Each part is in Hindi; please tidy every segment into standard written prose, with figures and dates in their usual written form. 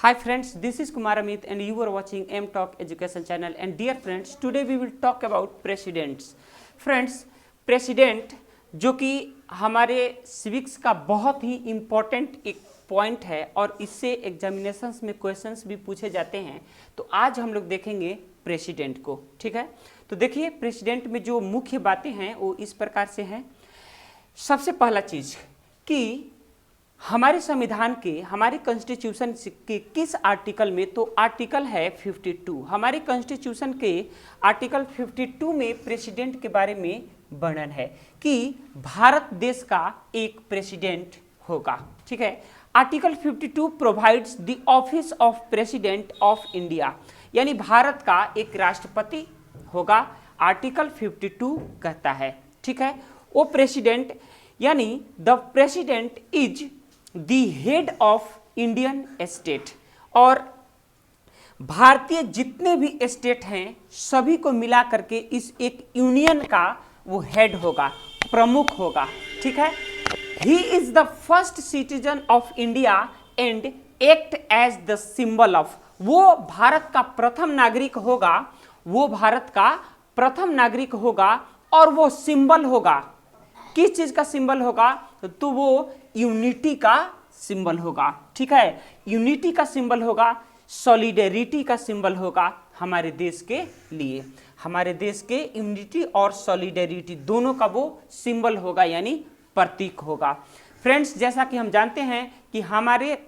Hi friends, this is Kumar Amit and you are watching M Talk Education channel. And dear friends, today we will talk about presidents. Friends, president जो कि हमारे सिविक्स का बहुत ही इम्पोर्टेंट एक पॉइंट है और इससे एग्जामिनेशंस में क्वेश्चंस भी पूछे जाते हैं। तो आज हम लोग देखेंगे प्रेसिडेंट को, ठीक है। तो देखिए प्रेसिडेंट में जो मुख्य बातें हैं वो इस प्रकार से हैं। सबसे पहला चीज़ कि हमारे संविधान के, हमारे कॉन्स्टिट्यूशन के किस आर्टिकल में, तो आर्टिकल है 52। हमारे कॉन्स्टिट्यूशन के आर्टिकल 52 में प्रेसिडेंट के बारे में वर्णन है कि भारत देश का एक प्रेसिडेंट होगा, ठीक है। Article 52 provides the office of president of India, यानी भारत का एक राष्ट्रपति होगा। आर्टिकल 52 कहता है, ठीक है। वो प्रेसिडेंट यानी the president is the head of Indian state, और भारतीय जितने भी स्टेट हैं सभी को मिला करके इस एक यूनियन का वो हेड होगा, प्रमुख होगा, ठीक है। He is the first citizen of India and act as the symbol of, वो भारत का प्रथम नागरिक होगा, वो भारत का प्रथम नागरिक होगा और वो सिंबल होगा। किस चीज का सिंबल होगा? तो वो यूनिटी का सिंबल होगा, ठीक है। यूनिटी का सिंबल होगा, सॉलिडेरिटी का सिंबल होगा हमारे देश के लिए। हमारे देश के यूनिटी और सॉलिडेरिटी दोनों का वो सिंबल होगा, यानी प्रतीक होगा। फ्रेंड्स, जैसा कि हम जानते हैं कि हमारे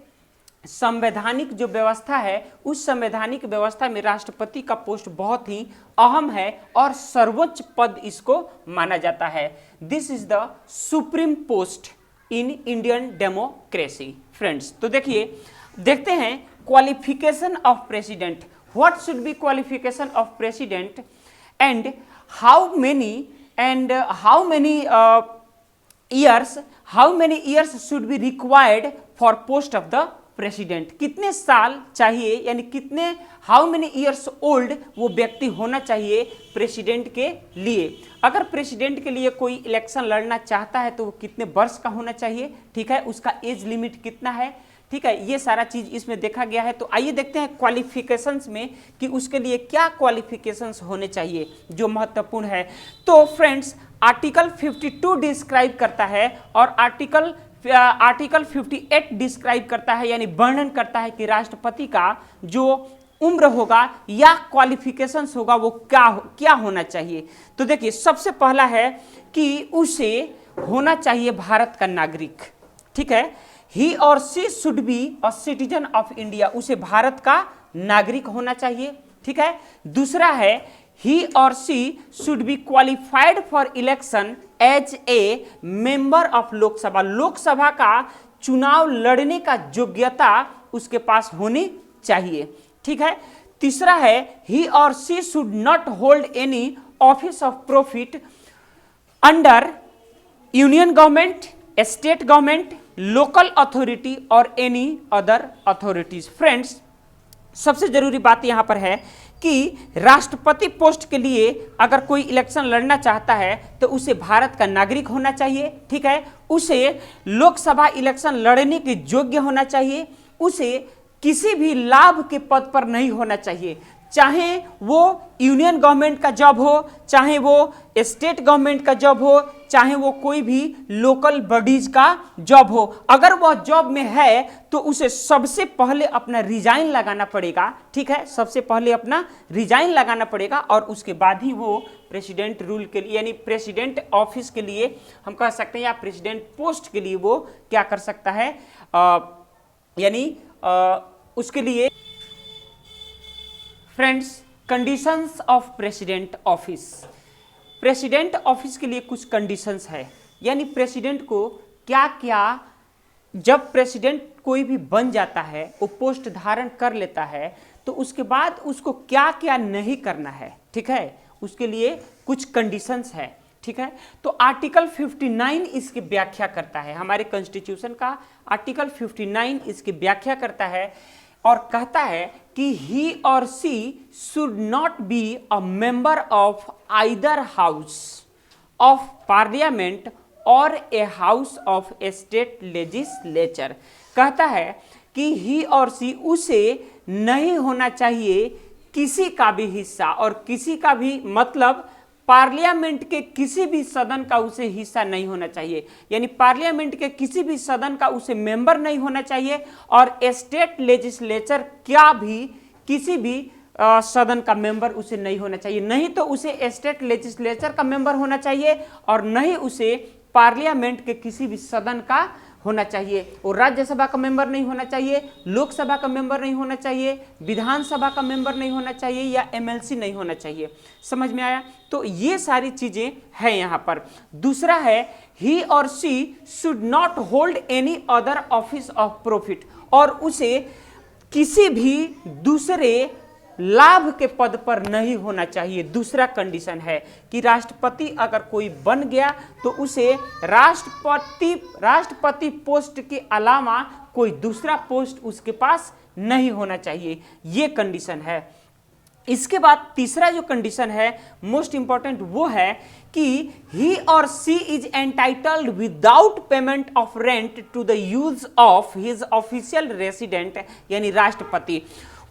संवैधानिक जो व्यवस्था है, उस संवैधानिक व्यवस्था में राष्ट्रपति का पोस्ट बहुत ही अहम है और सर्वोच्च पद इसको माना जाता है। This is the supreme post in Indian democracy. Friends, तो देखते हैं qualification of president. What should be qualification of president and how many years should be required for post of the president. कितने साल चाहिए, यानी कितने हाउ मेनी ईयर्स ओल्ड वो व्यक्ति होना चाहिए प्रेसिडेंट के लिए। अगर प्रेसिडेंट के लिए कोई इलेक्शन लड़ना चाहता है तो वो कितने वर्ष का होना चाहिए, ठीक है। उसका एज लिमिट कितना है, ठीक है। ये सारा चीज इसमें देखा गया है। तो आइए देखते हैं क्वालिफिकेशंस में कि उसके लिए क्या क्वालिफिकेशंस होने चाहिए जो महत्वपूर्ण है। तो फ्रेंड्स, आर्टिकल 52 डिस्क्राइब करता है और आर्टिकल 58 डिस्क्राइब करता है, यानी वर्णन करता है कि राष्ट्रपति का जो उम्र होगा या क्वालिफिकेशंस होगा वो क्या होना चाहिए। तो देखिए, सबसे पहला है कि उसे होना चाहिए भारत का नागरिक, ठीक है। ही और she should be a citizen of India, उसे भारत का नागरिक होना चाहिए, ठीक है। दूसरा है ही और she should be qualified for election as a member of Lok Sabha, Lok Sabha का चुनाव लड़ने का योग्यता उसके पास होनी चाहिए, ठीक है। तीसरा है ही और she should not hold any office of profit under union government, state government, local authority और एनी अदर अथॉरिटीज। फ्रेंड्स, सबसे जरूरी बात यहां पर है कि राष्ट्रपति पोस्ट के लिए अगर कोई इलेक्शन लड़ना चाहता है तो उसे भारत का नागरिक होना चाहिए, ठीक है। उसे लोकसभा इलेक्शन लड़ने के योग्य होना चाहिए, उसे किसी भी लाभ के पद पर नहीं होना चाहिए, चाहे वो यूनियन गवर्नमेंट का जॉब हो, चाहे वो स्टेट गवर्नमेंट का जॉब हो, चाहे वो कोई भी लोकल बॉडीज का जॉब हो। अगर वह जॉब में है तो उसे सबसे पहले अपना रिजाइन लगाना पड़ेगा, ठीक है। सबसे पहले अपना रिजाइन लगाना पड़ेगा और उसके बाद ही वो प्रेसिडेंट रूल के लिए, यानी प्रेसिडेंट ऑफिस के लिए हम कह सकते हैं, या प्रेसिडेंट पोस्ट के लिए वो क्या कर सकता है, यानी उसके लिए। Friends, conditions of president office. President office के लिए कुछ कंडीशंस है, यानी प्रेसिडेंट को क्या क्या, जब प्रेसिडेंट कोई भी बन जाता है, वो पोस्ट धारण कर लेता है, तो उसके बाद उसको क्या क्या नहीं करना है, ठीक है। उसके लिए कुछ कंडीशंस है, ठीक है। तो आर्टिकल 59 इसकी व्याख्या करता है, हमारे कॉन्स्टिट्यूशन का आर्टिकल 59 इसकी व्याख्या करता है और कहता है कि he or she should not be a member of either house of parliament or a house of state legislature. कहता है कि ही और सी उसे नहीं होना चाहिए किसी का भी हिस्सा, और किसी का भी मतलब पार्लियामेंट के किसी भी सदन का उसे हिस्सा नहीं होना चाहिए, यानी पार्लियामेंट के किसी भी सदन का उसे मेंबर नहीं होना चाहिए, और स्टेट लेजिस्लेचर क्या भी किसी भी सदन का मेंबर उसे नहीं होना चाहिए। नहीं तो उसे स्टेट लेजिस्लेचर का मेंबर होना चाहिए और नहीं उसे पार्लियामेंट के किसी भी सदन का होना चाहिए। और राज्यसभा का मेंबर नहीं होना चाहिए, लोकसभा का मेंबर नहीं होना चाहिए, विधानसभा का मेंबर नहीं होना चाहिए, या एमएलसी नहीं होना चाहिए। समझ में आया? तो ये सारी चीजें हैं यहाँ पर। दूसरा है ही or she should not hold any other office of profit, और उसे किसी भी दूसरे लाभ के पद पर नहीं होना चाहिए। दूसरा कंडीशन है कि राष्ट्रपति अगर कोई बन गया तो उसे राष्ट्रपति पोस्ट के अलावा कोई दूसरा पोस्ट उसके पास नहीं होना चाहिए, ये कंडीशन है। इसके बाद तीसरा जो कंडीशन है मोस्ट इंपॉर्टेंट, वो है कि he or she is entitled without payment of rent to the use of his official resident, यानी राष्ट्रपति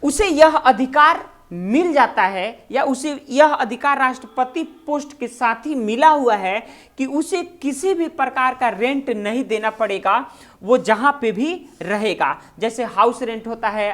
उसे यह अधिकार मिल जाता है, या उसे यह अधिकार राष्ट्रपति पोस्ट के साथ ही मिला हुआ है कि उसे किसी भी प्रकार का रेंट नहीं देना पड़ेगा, वो जहां पे भी रहेगा। जैसे हाउस रेंट होता है,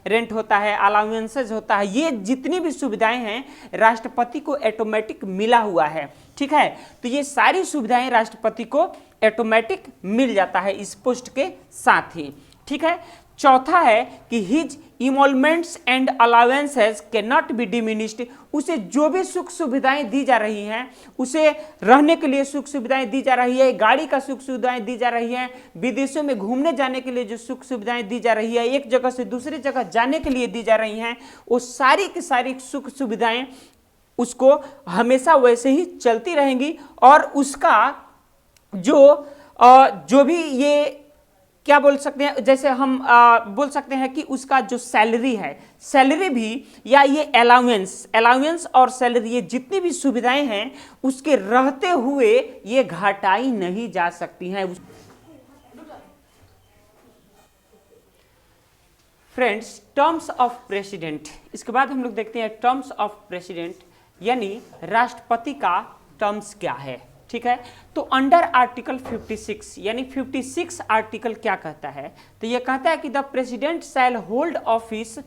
रेंट होता है, अलाउंसेस होता है, ये जितनी भी सुविधाएं हैं राष्ट्रपति को ऑटोमेटिक मिला हुआ है। ठीक है, तो ये सारी सुविधाएं राष्ट्रपति को ऑटोमेटिक मिल जाता है इस पोस्ट के साथ ही। ठीक है, चौथा है कि his emoluments and allowances can not be diminished, उसे जो भी सुख सुविधाएं दी जा रही हैं, उसे रहने के लिए सुख सुविधाएं दी जा रही है, गाड़ी का सुख सुविधाएं दी जा रही हैं, विदेशों में घूमने जाने के लिए जो सुख सुविधाएं दी जा रही है, एक जगह से दूसरी जगह जाने के लिए दी जा रही हैं, वो सारी की सारी सुख सुविधाएं उसको हमेशा वैसे ही चलती रहेंगी। और उसका जो भी ये क्या बोल सकते हैं, जैसे हम बोल सकते हैं कि उसका जो सैलरी है, सैलरी भी, या ये अलाउंस और सैलरी, ये जितनी भी सुविधाएं हैं उसके रहते हुए ये घटाई नहीं जा सकती हैं। फ्रेंड्स, टर्म्स ऑफ प्रेसिडेंट, इसके बाद हम लोग देखते हैं टर्म्स ऑफ प्रेसिडेंट, यानी राष्ट्रपति का टर्म्स क्या है। ठीक है, तो अंडर आर्टिकल 56, यानी 56 आर्टिकल क्या कहता है, तो यह कहता है कि the president shall hold office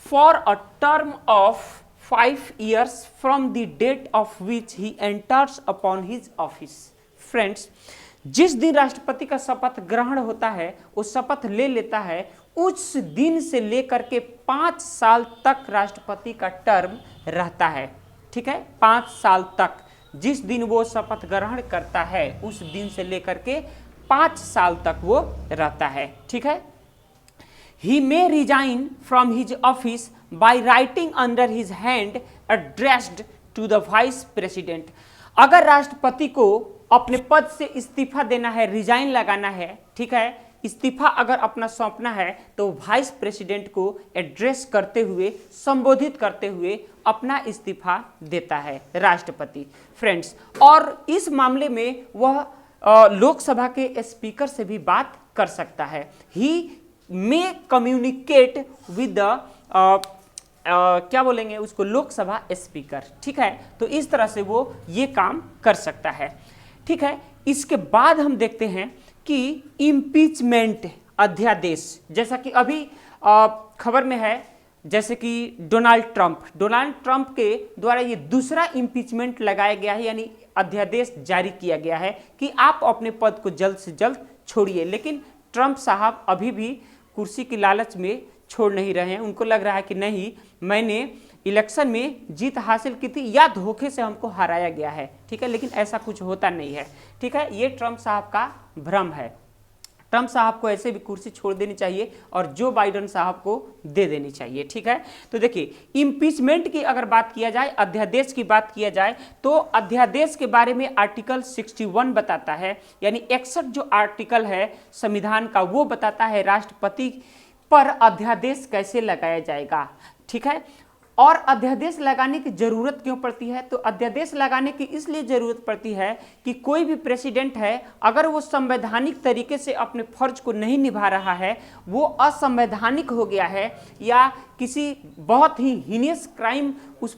for a term of 5 years from the date of which he enters upon his office. Friends, जिस दिन राष्ट्रपति का शपथ ग्रहण होता है, वो शपथ ले लेता है, उस दिन से लेकर के 5 साल तक राष्ट्रपति का टर्म रहता है। ठीक है, 5 साल तक, जिस दिन वो शपथ ग्रहण करता है उस दिन से लेकर के 5 साल तक वो रहता है। ठीक है, he may resign from his office by writing under his hand addressed to the vice president. अगर राष्ट्रपति को अपने पद से इस्तीफा देना है, रिजाइन लगाना है, ठीक है, इस्तीफा अगर अपना सौंपना है, तो वाइस प्रेसिडेंट को एड्रेस करते हुए, संबोधित करते हुए अपना इस्तीफा देता है राष्ट्रपति। फ्रेंड्स, और इस मामले में वह लोकसभा के स्पीकर से भी बात कर सकता है। ही मे कम्युनिकेट विद क्या बोलेंगे उसको, लोकसभा स्पीकर। ठीक है, तो इस तरह से वो ये काम कर सकता है। ठीक है, इसके बाद हम देखते हैं कि इम्पीचमेंट अध्यादेश, जैसा कि अभी खबर में है, जैसे कि डोनाल्ड ट्रंप के द्वारा ये दूसरा इम्पीचमेंट लगाया गया है, यानी अध्यादेश जारी किया गया है कि आप अपने पद को जल्द से जल्द छोड़िए। लेकिन ट्रंप साहब अभी भी कुर्सी की लालच में छोड़ नहीं रहे हैं। उनको लग रहा है कि नहीं, मैंने इलेक्शन में जीत हासिल की थी या धोखे से हमको हराया गया है। ठीक है, लेकिन ऐसा कुछ होता नहीं है। ठीक है, ये ट्रंप साहब का भ्रम है। ट्रंप साहब को ऐसे भी कुर्सी छोड़ देनी चाहिए और जो बाइडेन साहब को दे देनी चाहिए। ठीक है, तो देखिए, इम्पीचमेंट की अगर बात किया जाए, अध्यादेश की बात किया जाए, तो अध्यादेश के बारे में आर्टिकल 61 बताता है, यानी 61 जो आर्टिकल है संविधान का, वो बताता है राष्ट्रपति पर अध्यादेश कैसे लगाया जाएगा। ठीक है, और अध्यादेश लगाने की जरूरत क्यों पड़ती है? तो अध्यादेश लगाने की इसलिए जरूरत पड़ती है कि कोई भी प्रेसिडेंट है, अगर वो संवैधानिक तरीके से अपने फर्ज को नहीं निभा रहा है, वो असंवैधानिक हो गया है या किसी बहुत ही हीनियस क्राइम उस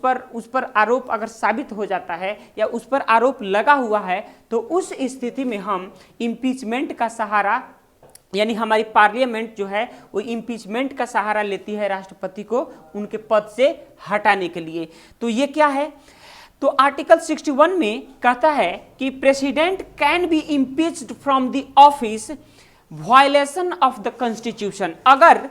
पर आरोप अगर साबित हो जाता है या उस पर आरोप लगा हुआ है, तो उस स्थिति में हम इम्पीचमेंट का सहारा, यानी हमारी पार्लियामेंट जो है वो इम्पीचमेंट का सहारा लेती है राष्ट्रपति को उनके पद से हटाने के लिए। तो ये क्या है? तो आर्टिकल 61 में कहता है कि president can be impeached from the office violation of the constitution. अगर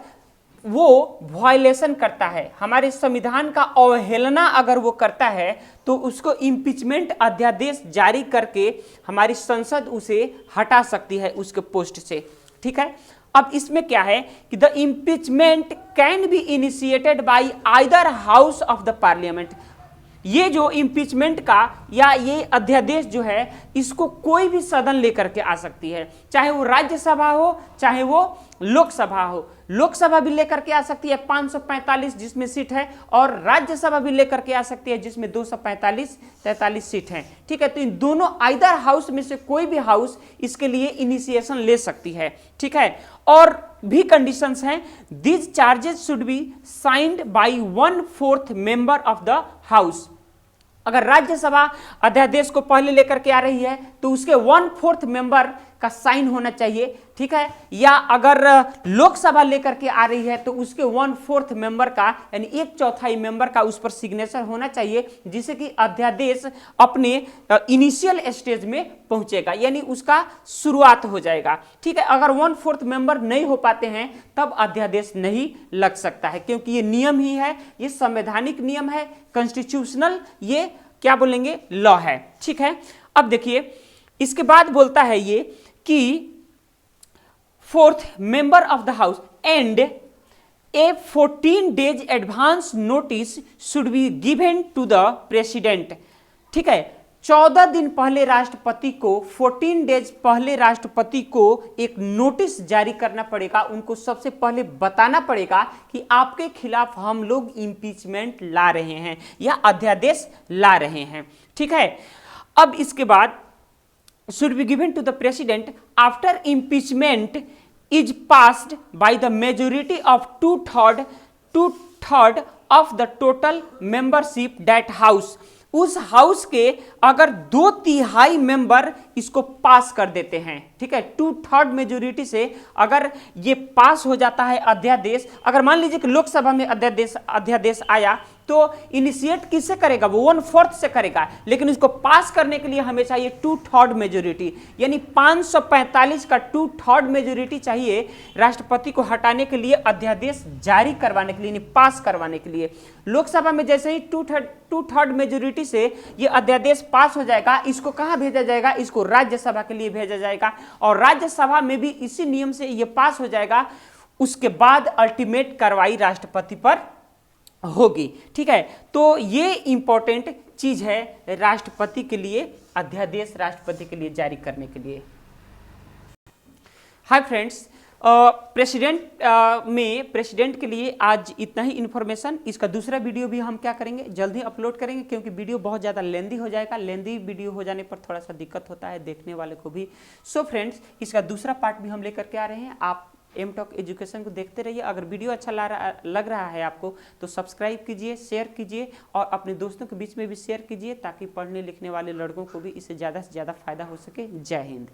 वो वायलेशन करता है, हमारे संविधान का अवहेलना अगर वो करता है, तो उसको इम्पीचमेंट अध्यादेश जारी करके हमारी संसद उसे हटा सकती है उसके पोस्ट से। ठीक है, अब इसमें क्या है कि the impeachment can be initiated by either house of the parliament. ये जो इम्पीचमेंट का या ये अध्यादेश जो है, इसको कोई भी सदन लेकर के आ सकती है, चाहे वो राज्यसभा हो चाहे वो लोकसभा हो। लोकसभा भी लेकर के आ सकती है 545 जिसमें सीट है, और राज्यसभा भी लेकर के आ सकती है जिसमें 245-43 सीट है। ठीक है, तो इन दोनों आइदर हाउस में से कोई भी हाउस इसके लिए इनिशिएशन ले सकती है। ठीक है, और भी कंडीशंस हैं। These charges should be signed by 1/4 member of the house. अगर राज्यसभा अध्यादेश को पहले लेकर के आ रही है तो उसके 1/4 मेंबर का साइन होना चाहिए। ठीक है, या अगर लोकसभा लेकर के आ रही है तो उसके 1/4 मेंबर का, यानी 1/4 मेंबर का उस पर सिग्नेचर होना चाहिए, जिससे कि अध्यादेश अपने इनिशियल स्टेज में पहुंचेगा, यानी उसका शुरुआत हो जाएगा। ठीक है, अगर 1/4 मेंबर नहीं हो पाते हैं तब अध्यादेश नहीं लग सकता है, क्योंकि ये नियम ही है, ये संवैधानिक नियम है, कॉन्स्टिट्यूशनल ये क्या बोलेंगे लॉ है। ठीक है, अब देखिए इसके बाद बोलता है ये कि 4th member of the house and a 14 days advance notice should be given to the president. ठीक है, 14 दिन पहले राष्ट्रपति को, 14 days पहले राष्ट्रपति को एक नोटिस जारी करना पड़ेगा। उनको सबसे पहले बताना पड़ेगा कि आपके खिलाफ हम लोग इम्पीचमेंट ला रहे हैं या अध्यादेश ला रहे हैं। ठीक है, अब इसके बाद should be given to the president after impeachment is passed by the majority of 2/3 of the total membership that house। उस हाउस के अगर 2/3 मेंबर इसको पास कर देते हैं, ठीक है, 2/3 मेजोरिटी से अगर ये पास हो जाता है अध्यादेश। अगर मान लीजिए कि लोकसभा में अध्यादेश आया तो इनिशिएट किससे करेगा? वो 1/4 से करेगा, लेकिन इसको पास करने के लिए हमें चाहिए 2/3 मेजोरिटी, यानी 545 का 2/3 मेजोरिटी चाहिए राष्ट्रपति को हटाने के लिए, अध्यादेश जारी करवाने के लिए, पास करवाने के लिए। लोकसभा में जैसे ही 2/3 मेजोरिटी से ये अध्यादेश पास हो जाएगा, इसको कहां भेजा जाएगा? इसको राज्यसभा के लिए भेजा जाएगा, और राज्यसभा में भी इसी नियम से ये पास हो जाएगा। उसके बाद अल्टीमेट कार्रवाई राष्ट्रपति पर होगी। ठीक है, तो ये इंपॉर्टेंट चीज है राष्ट्रपति के लिए, अध्यादेश राष्ट्रपति के लिए जारी करने के लिए। हाय फ्रेंड्स, प्रेसिडेंट के लिए आज इतना ही इन्फॉर्मेशन। इसका दूसरा वीडियो भी हम क्या करेंगे, जल्द ही अपलोड करेंगे, क्योंकि वीडियो बहुत ज़्यादा लेंदी हो जाएगा। लेंदी वीडियो हो जाने पर थोड़ा सा दिक्कत होता है देखने वाले को भी। सो फ्रेंड्स, इसका दूसरा पार्ट भी हम लेकर के आ रहे हैं। आप एम टॉक एजुकेशन को देखते रहिए। अगर वीडियो अच्छा लग रहा है आपको तो सब्सक्राइब कीजिए, शेयर कीजिए, और अपने दोस्तों के बीच में भी शेयर कीजिए, ताकि पढ़ने लिखने वाले लड़कों को भी इससे ज़्यादा से ज़्यादा फायदा हो सके। जय हिंद।